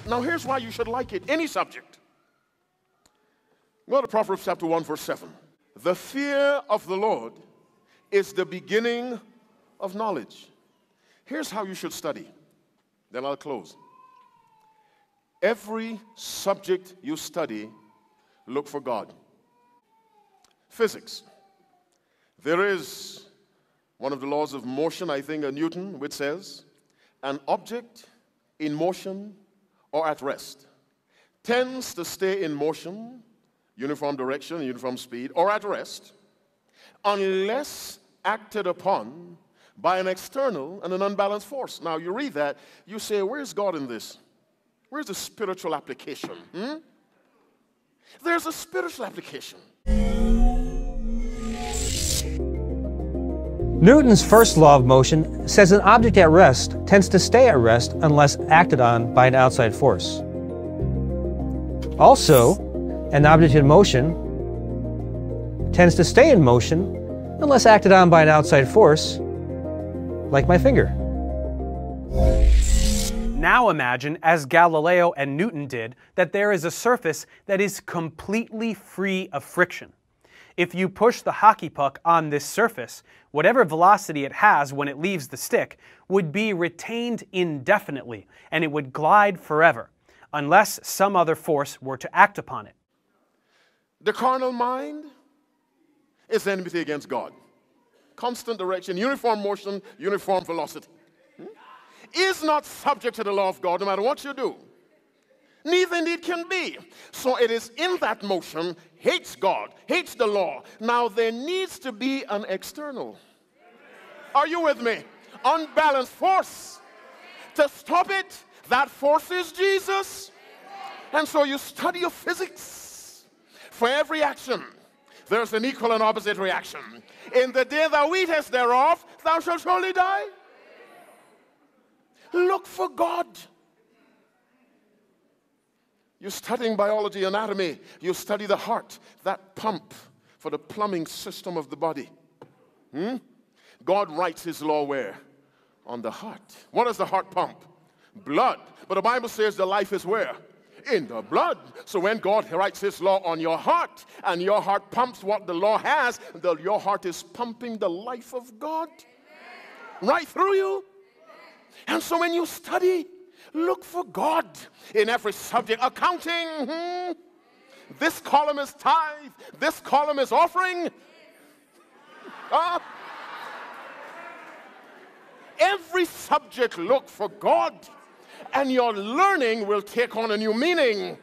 Now here's why you should like it, any subject. Go to Proverbs chapter 1, verse 7. The fear of the Lord is the beginning of knowledge. Here's how you should study. Then I'll close. Every subject you study, look for God. Physics. There is one of the laws of motion, I think, Newton, which says, an object in motion or at rest tends to stay in motion, uniform direction, uniform speed, or at rest, unless acted upon by an external and an unbalanced force. Now, you read that, you say, where's God in this? Where's the spiritual application? There's a spiritual application. Newton's first law of motion says an object at rest tends to stay at rest unless acted on by an outside force. Also, an object in motion tends to stay in motion unless acted on by an outside force, like my finger. Now imagine, as Galileo and Newton did, that there is a surface that is completely free of friction. If you push the hockey puck on this surface, whatever velocity it has when it leaves the stick would be retained indefinitely, and it would glide forever, unless some other force were to act upon it. The carnal mind is enmity against God. Constant direction, uniform motion, uniform velocity. Is not subject to the law of God no matter what you do. Neither indeed can be. So it is in that motion, hates God, hates the law. Now there needs to be an external. Are you with me? Unbalanced force. To stop it, that force is Jesus. And so you study your physics. For every action, there's an equal and opposite reaction. In the day thou eatest thereof, thou shalt surely die. Look for God. You're studying biology, anatomy. You study the heart, that pump for the plumbing system of the body. God writes his law where? On the heart. What does the heart pump? Blood. But the Bible says the life is where? In the blood. So when God writes his law on your heart, and your heart pumps what the law has, your heart is pumping the life of God right through you. And so when you study, look for God in every subject. Accounting, this column is tithe, this column is offering. Every subject, look for God, and your learning will take on a new meaning.